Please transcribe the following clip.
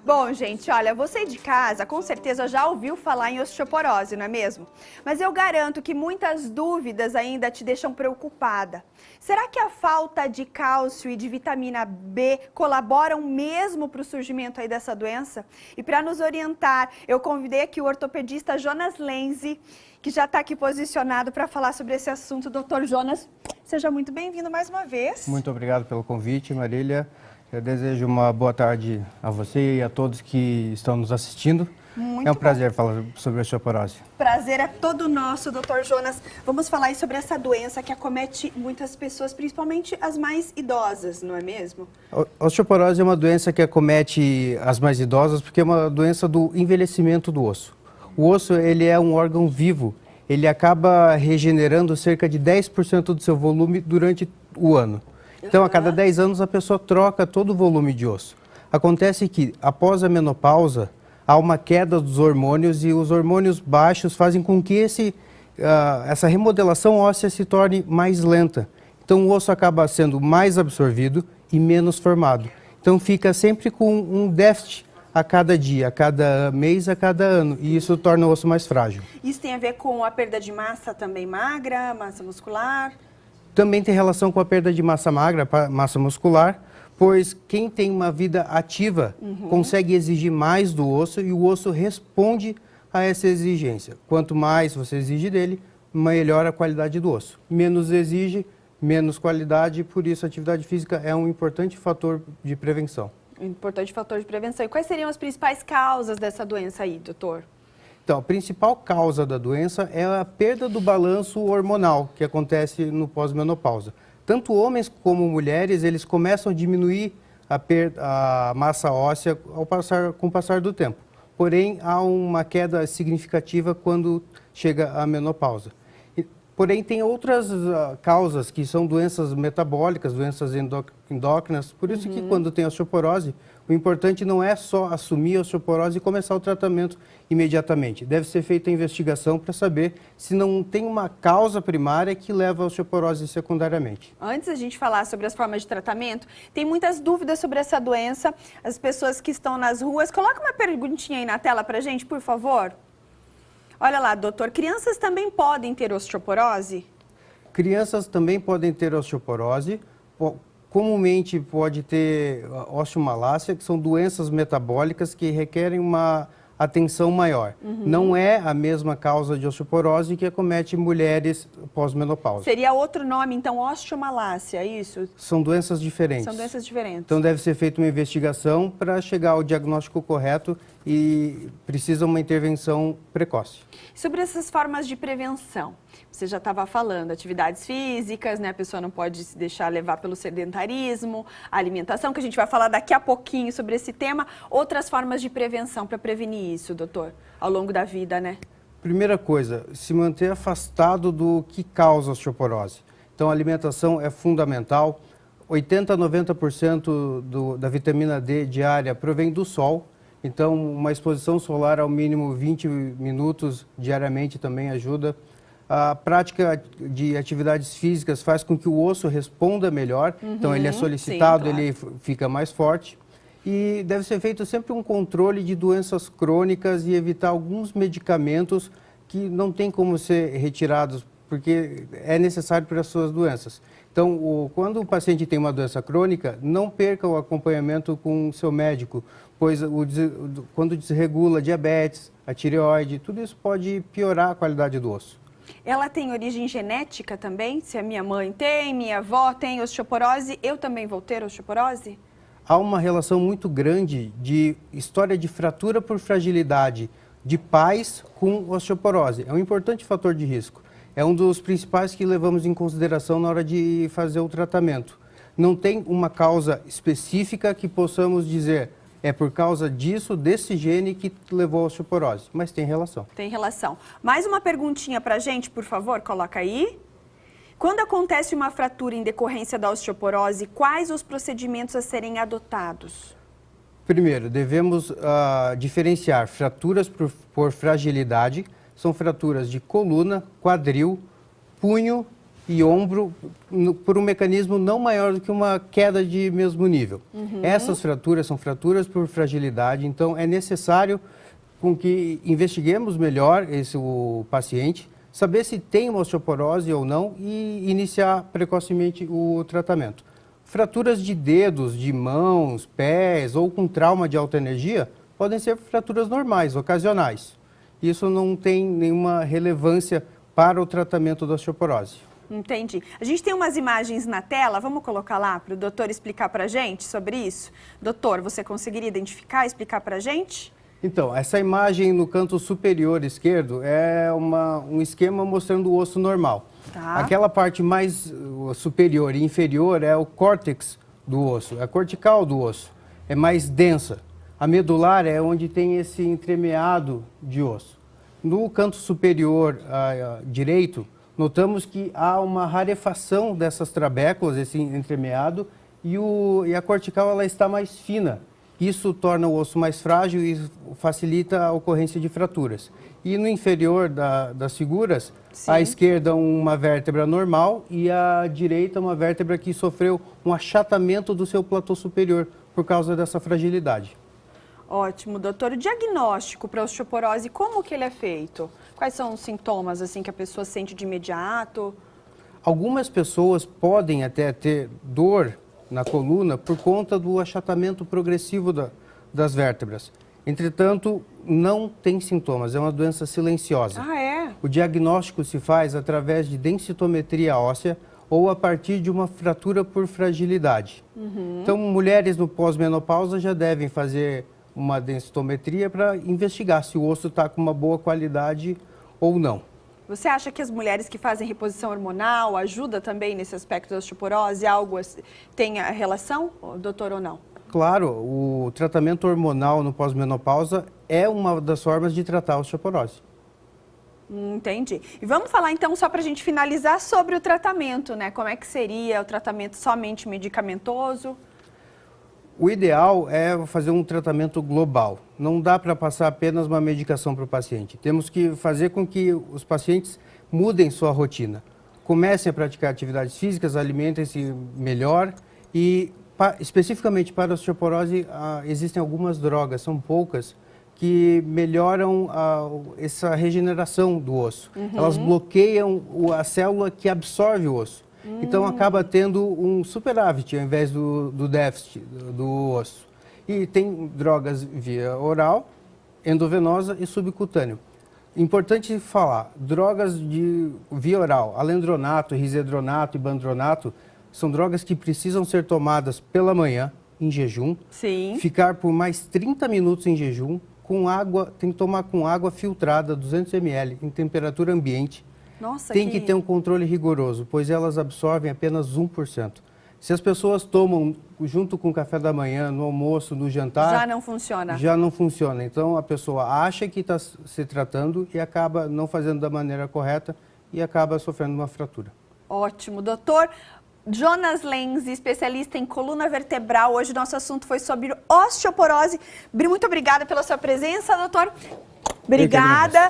Bom, gente, olha, você de casa com certeza já ouviu falar em osteoporose, não é mesmo? Mas eu garanto que muitas dúvidas ainda te deixam preocupada. Será que a falta de cálcio e de vitamina B colaboram mesmo para o surgimento aí dessa doença? E para nos orientar, eu convidei aqui o ortopedista Jonas Lenzi, que já está aqui posicionado para falar sobre esse assunto. Doutor Jonas, seja muito bem-vindo mais uma vez. Muito obrigado pelo convite, Marília. Eu desejo uma boa tarde a você e a todos que estão nos assistindo. É um prazer falar sobre a osteoporose. Prazer é todo nosso, doutor Jonas. Vamos falar aí sobre essa doença que acomete muitas pessoas, principalmente as mais idosas, não é mesmo? A osteoporose é uma doença que acomete as mais idosas porque é uma doença do envelhecimento do osso. O osso, ele é um órgão vivo. Ele acaba regenerando cerca de 10% do seu volume durante o ano. Então, a cada 10 anos, a pessoa troca todo o volume de osso. Acontece que, após a menopausa, há uma queda dos hormônios e os hormônios baixos fazem com que essa remodelação óssea se torne mais lenta. Então, o osso acaba sendo mais absorvido e menos formado. Então, fica sempre com um déficit a cada dia, a cada mês, a cada ano. E isso torna o osso mais frágil. Isso tem a ver com a perda de massa também magra, massa muscular? Também tem relação com a perda de massa magra, massa muscular, pois quem tem uma vida ativa consegue exigir mais do osso e o osso responde a essa exigência. Quanto mais você exige dele, melhor a qualidade do osso. Menos exige, menos qualidade, por isso a atividade física é um importante fator de prevenção. Um importante fator de prevenção. E quais seriam as principais causas dessa doença aí, doutor? Então, a principal causa da doença é a perda do balanço hormonal que acontece no pós-menopausa. Tanto homens como mulheres, eles começam a diminuir a massa óssea com o passar do tempo. Porém, há uma queda significativa quando chega a menopausa. Porém, tem outras causas que são doenças metabólicas, doenças endócrinas. Por isso que quando tem osteoporose, o importante não é só assumir a osteoporose e começar o tratamento imediatamente. Deve ser feita a investigação para saber se não tem uma causa primária que leva a osteoporose secundariamente. Antes da gente falar sobre as formas de tratamento, tem muitas dúvidas sobre essa doença. As pessoas que estão nas ruas, coloca uma perguntinha aí na tela para a gente, por favor. Olha lá, doutor, crianças também podem ter osteoporose? Crianças também podem ter osteoporose. Comumente pode ter osteomalácia, que são doenças metabólicas que requerem uma atenção maior. Não é a mesma causa de osteoporose que acomete mulheres pós-menopausa. Seria outro nome, então, osteomalácia, é isso? São doenças diferentes. São doenças diferentes. Então deve ser feita uma investigação para chegar ao diagnóstico correto e precisa uma intervenção precoce. Sobre essas formas de prevenção, você já estava falando, atividades físicas, né? A pessoa não pode se deixar levar pelo sedentarismo, a alimentação, que a gente vai falar daqui a pouquinho sobre esse tema. Outras formas de prevenção para prevenir isso, doutor, ao longo da vida, né? Primeira coisa, se manter afastado do que causa osteoporose. Então a alimentação é fundamental. 80 a 90% da vitamina D diária provém do sol. Então, uma exposição solar ao mínimo 20 minutos diariamente também ajuda. A prática de atividades físicas faz com que o osso responda melhor. Então, ele é solicitado, sim, claro, ele fica mais forte. E deve ser feito sempre um controle de doenças crônicas e evitar alguns medicamentos que não tem como ser retirados, porque é necessário para as suas doenças. Então, quando o paciente tem uma doença crônica, não perca o acompanhamento com o seu médico, pois quando desregula a diabetes, a tireoide, tudo isso pode piorar a qualidade do osso. Ela tem origem genética também? Se a minha mãe tem, minha avó tem osteoporose, eu também vou ter osteoporose? Há uma relação muito grande de história de fratura por fragilidade de pais com osteoporose. É um importante fator de risco. É um dos principais que levamos em consideração na hora de fazer o tratamento. Não tem uma causa específica que possamos dizer é por causa disso, desse gene que levou à osteoporose, mas tem relação. Tem relação. Mais uma perguntinha para a gente, por favor, coloca aí. Quando acontece uma fratura em decorrência da osteoporose, quais os procedimentos a serem adotados? Primeiro, devemos diferenciar fraturas por fragilidade. São fraturas de coluna, quadril, punho e ombro por um mecanismo não maior do que uma queda de mesmo nível. Essas fraturas são fraturas por fragilidade, então é necessário com que investiguemos melhor o paciente, saber se tem uma osteoporose ou não e iniciar precocemente o tratamento. Fraturas de dedos, de mãos, pés ou com trauma de alta energia podem ser fraturas normais, ocasionais. Isso não tem nenhuma relevância para o tratamento da osteoporose. Entendi. A gente tem umas imagens na tela, vamos colocar lá para o doutor explicar para a gente sobre isso? Doutor, você conseguiria identificar e explicar para a gente? Então, essa imagem no canto superior esquerdo é um esquema mostrando o osso normal. Tá. Aquela parte mais superior e inferior é o córtex do osso, é a cortical do osso, é mais densa. A medular é onde tem esse entremeado de osso. No canto superior direito, notamos que há uma rarefação dessas trabéculas, esse entremeado, e a cortical ela está mais fina. Isso torna o osso mais frágil e facilita a ocorrência de fraturas. E no inferior das figuras, Sim. à esquerda uma vértebra normal e à direita uma vértebra que sofreu um achatamento do seu platô superior por causa dessa fragilidade. Ótimo, doutor. O diagnóstico para osteoporose, como que ele é feito? Quais são os sintomas assim que a pessoa sente de imediato? Algumas pessoas podem até ter dor na coluna por conta do achatamento progressivo das vértebras. Entretanto, não tem sintomas, é uma doença silenciosa. Ah, é? O diagnóstico se faz através de densitometria óssea ou a partir de uma fratura por fragilidade. Então, mulheres no pós-menopausa já devem fazer uma densitometria para investigar se o osso está com uma boa qualidade ou não. Você acha que as mulheres que fazem reposição hormonal ajuda também nesse aspecto da osteoporose? Algo tem a relação, doutor, ou não? Claro, o tratamento hormonal no pós-menopausa é uma das formas de tratar a osteoporose. Entendi. E vamos falar então, só para a gente finalizar, sobre o tratamento, né? Como é que seria o tratamento somente medicamentoso? O ideal é fazer um tratamento global. Não dá para passar apenas uma medicação para o paciente. Temos que fazer com que os pacientes mudem sua rotina. Comecem a praticar atividades físicas, alimentem-se melhor e, especificamente para a osteoporose, existem algumas drogas, são poucas, que melhoram essa regeneração do osso. Elas bloqueiam a célula que absorve o osso. Então, acaba tendo um superávit ao invés do déficit do osso. E tem drogas via oral, endovenosa e subcutâneo. Importante falar, drogas de via oral, alendronato, risedronato e bandronato, são drogas que precisam ser tomadas pela manhã, em jejum. Sim. Ficar por mais 30 minutos em jejum, com água, tem que tomar com água filtrada, 200 ml, em temperatura ambiente. Nossa, Tem que ter um controle rigoroso, pois elas absorvem apenas 1%. Se as pessoas tomam junto com o café da manhã, no almoço, no jantar... Já não funciona. Já não funciona. Então, a pessoa acha que está se tratando e acaba não fazendo da maneira correta e acaba sofrendo uma fratura. Ótimo. Doutor Jonas Lenz, especialista em coluna vertebral. Hoje o nosso assunto foi sobre osteoporose. Muito obrigada pela sua presença, doutor. Obrigada.